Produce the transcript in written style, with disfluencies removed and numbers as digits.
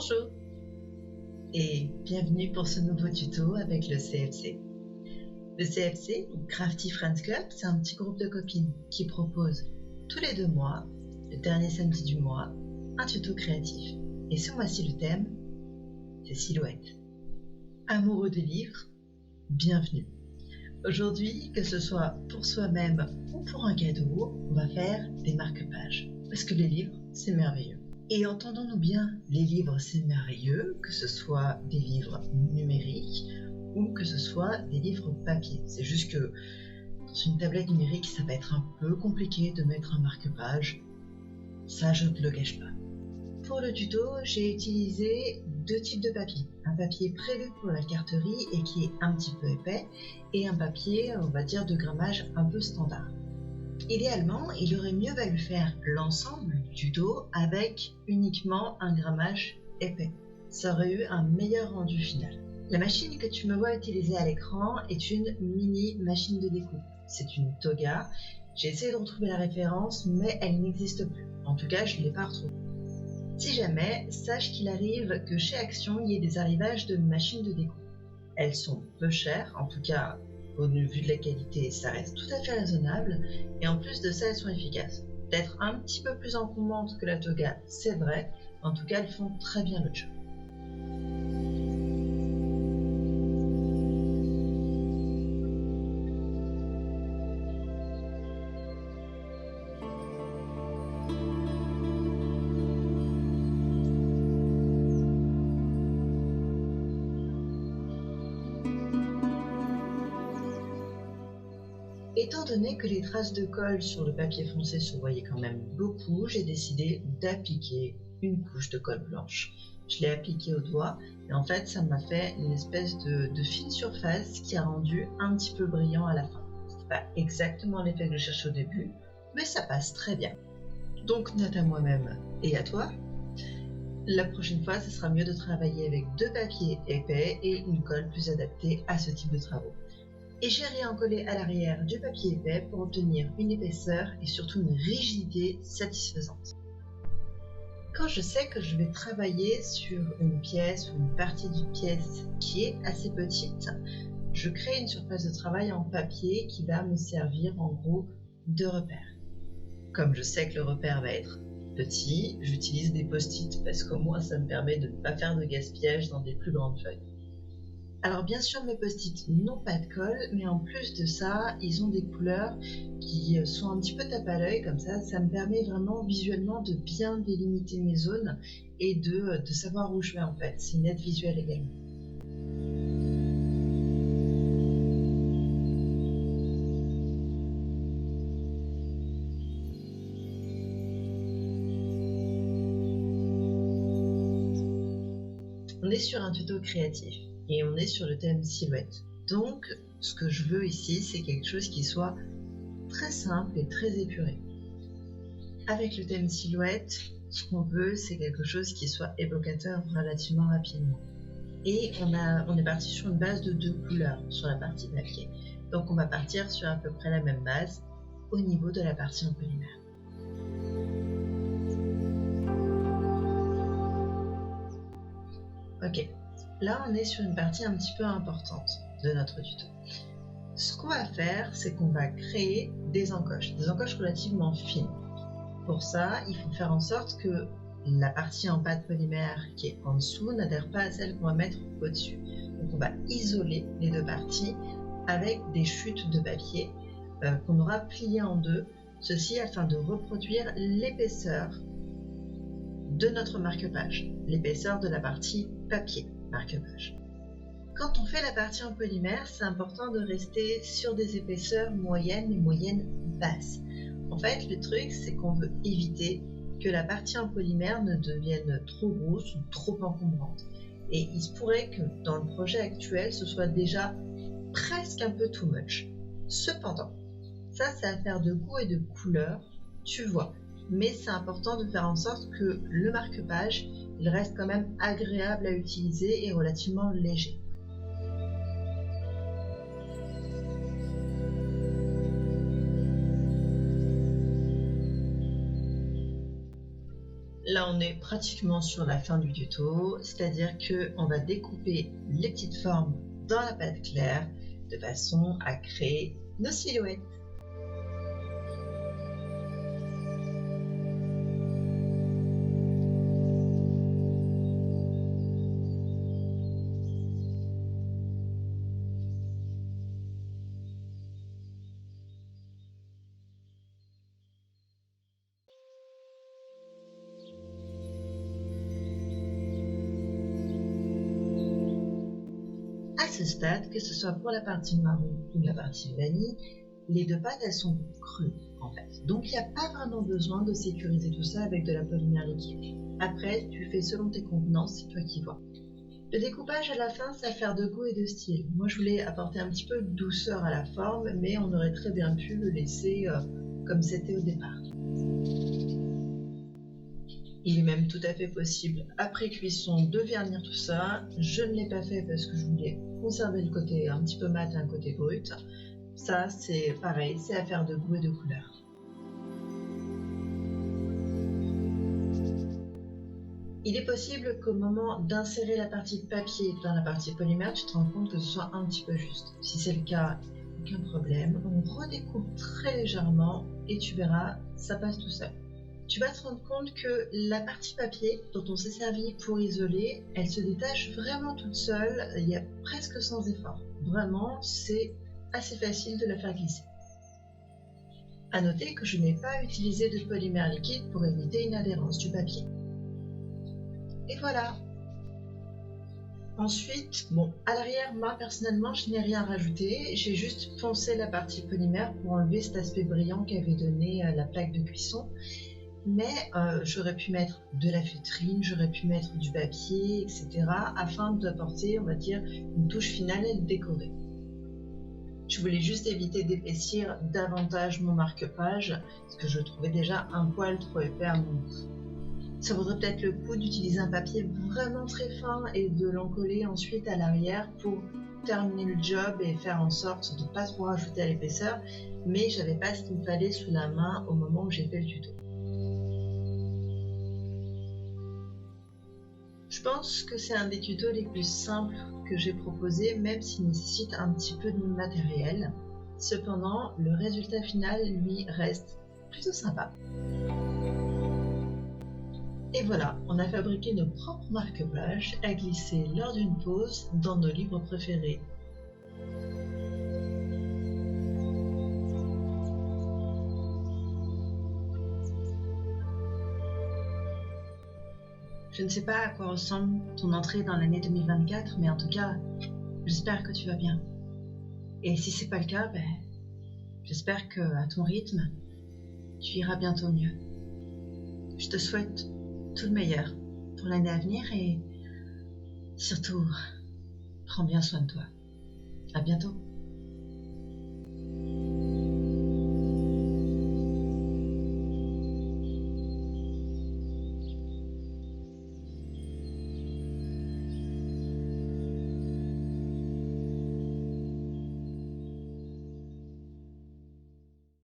Bonjour et bienvenue pour ce nouveau tuto avec le CFC. Le CFC, ou Crafty Friends Club, c'est un petit groupe de copines qui propose tous les 2 mois, le dernier samedi du mois, un tuto créatif. Et ce mois-ci, le thème, c'est silhouette. Amoureux des livres, bienvenue. Aujourd'hui, que ce soit pour soi-même ou pour un cadeau, on va faire des marque-pages. Parce que les livres, c'est merveilleux. Et entendons-nous bien, les livres, c'est merveilleux, que ce soit des livres numériques ou que ce soit des livres papier. C'est juste que dans une tablette numérique, ça va être un peu compliqué de mettre un marque-page. Ça, je ne te le cache pas. Pour le tuto, j'ai utilisé 2 types de papier. Un papier prévu pour la carterie et qui est un petit peu épais, et un papier, on va dire, de grammage un peu standard. Idéalement, il aurait mieux valu faire l'ensemble du tuto avec uniquement un grammage épais. Ça aurait eu un meilleur rendu final. La machine que tu me vois utiliser à l'écran est une mini machine de découpe. C'est une Toga. J'ai essayé de retrouver la référence, mais elle n'existe plus. En tout cas, je ne l'ai pas retrouvée. Si jamais, sache qu'il arrive que chez Action, il y ait des arrivages de machines de découpe. Elles sont peu chères, en tout cas au vu de la qualité, ça reste tout à fait raisonnable, et en plus de ça, elles sont efficaces. Peut-être un petit peu plus encombrantes que la Toga, c'est vrai, en tout cas, elles font très bien le job. Étant donné que les traces de colle sur le papier foncé se voyaient quand même beaucoup, j'ai décidé d'appliquer une couche de colle blanche. Je l'ai appliquée au doigt et en fait ça m'a fait une espèce de fine surface qui a rendu un petit peu brillant à la fin. C'est pas exactement l'effet que je cherchais au début, mais ça passe très bien. Donc note à moi-même et à toi. La prochaine fois, ce sera mieux de travailler avec 2 papiers épais et une colle plus adaptée à ce type de travaux. Et j'ai réencollé à l'arrière du papier épais pour obtenir une épaisseur et surtout une rigidité satisfaisante. Quand je sais que je vais travailler sur une pièce ou une partie d'une pièce qui est assez petite, je crée une surface de travail en papier qui va me servir en gros de repère. Comme je sais que le repère va être petit, j'utilise des post-it parce qu'au moins ça me permet de ne pas faire de gaspillage dans des plus grandes feuilles. Alors bien sûr, mes post-it n'ont pas de colle, mais en plus de ça, ils ont des couleurs qui sont un petit peu tape à l'œil, comme ça me permet vraiment visuellement de bien délimiter mes zones et de savoir où je vais en fait. C'est une aide visuelle également. On est sur un tuto créatif. Et on est sur le thème silhouette. Donc, ce que je veux ici, c'est quelque chose qui soit très simple et très épuré. Avec le thème silhouette, ce qu'on veut, c'est quelque chose qui soit évocateur relativement rapidement. Et on est parti sur une base de 2 couleurs sur la partie papier. Donc on va partir sur à peu près la même base au niveau de la partie en polymère. Ok. Là, on est sur une partie un petit peu importante de notre tuto. Ce qu'on va faire, c'est qu'on va créer des encoches relativement fines. Pour ça, il faut faire en sorte que la partie en pâte polymère qui est en dessous n'adhère pas à celle qu'on va mettre au-dessus. Donc on va isoler les 2 parties avec des chutes de papier qu'on aura pliées en 2, ceci afin de reproduire l'épaisseur de notre marque-page, l'épaisseur de la partie papier marque-page. Quand on fait la partie en polymère, c'est important de rester sur des épaisseurs moyennes et moyennes basses. En fait, le truc, c'est qu'on veut éviter que la partie en polymère ne devienne trop grosse ou trop encombrante. Et il se pourrait que dans le projet actuel, ce soit déjà presque un peu too much. Cependant, ça a affaire de goût et de couleur, tu vois. Mais c'est important de faire en sorte que le marque-page, il reste quand même agréable à utiliser et relativement léger. Là, on est pratiquement sur la fin du tuto, c'est-à-dire qu'on va découper les petites formes dans la pâte claire de façon à créer nos silhouettes. À ce stade, que ce soit pour la partie marron ou la partie vanille, les deux pâtes elles sont crues en fait. Donc il n'y a pas vraiment besoin de sécuriser tout ça avec de la polymère liquide. Après, tu fais selon tes convenances, c'est toi qui vois. Le découpage à la fin, c'est affaire de goût et de style. Moi je voulais apporter un petit peu de douceur à la forme, mais on aurait très bien pu le laisser comme c'était au départ. Il est même tout à fait possible, après cuisson, de vernir tout ça. Je ne l'ai pas fait parce que je voulais conserver le côté un petit peu mat et un côté brut. Ça, c'est pareil, c'est affaire de goût et de couleur. Il est possible qu'au moment d'insérer la partie papier dans la partie polymère, tu te rends compte que ce soit un petit peu juste. Si c'est le cas, aucun problème. On redécoupe très légèrement et tu verras, ça passe tout seul. Tu vas te rendre compte que la partie papier dont on s'est servi pour isoler, elle se détache vraiment toute seule, il y a presque sans effort. Vraiment, c'est assez facile de la faire glisser. À noter que je n'ai pas utilisé de polymère liquide pour éviter une adhérence du papier. Et voilà. Ensuite, à l'arrière, moi personnellement, je n'ai rien rajouté. J'ai juste poncé la partie polymère pour enlever cet aspect brillant qu'avait donné la plaque de cuisson. Mais j'aurais pu mettre de la feutrine, j'aurais pu mettre du papier, etc. afin d'apporter, on va dire, une touche finale et de décorer. Je voulais juste éviter d'épaissir davantage mon marque-page, parce que je trouvais déjà un poil trop épais à mon goût. Ça vaudrait peut-être le coup d'utiliser un papier vraiment très fin et de l'encoller ensuite à l'arrière pour terminer le job et faire en sorte de ne pas trop rajouter à l'épaisseur, mais j'avais pas ce qu'il me fallait sous la main au moment où j'ai fait le tuto. Je pense que c'est un des tutos les plus simples que j'ai proposé, même s'il nécessite un petit peu de matériel. Cependant, le résultat final, lui, reste plutôt sympa. Et voilà, on a fabriqué nos propres marque-pages à glisser lors d'une pause dans nos livres préférés. Je ne sais pas à quoi ressemble ton entrée dans l'année 2024, mais en tout cas, j'espère que tu vas bien. Et si c'est pas le cas, j'espère qu'à ton rythme, tu iras bientôt mieux. Je te souhaite tout le meilleur pour l'année à venir et surtout, prends bien soin de toi. À bientôt.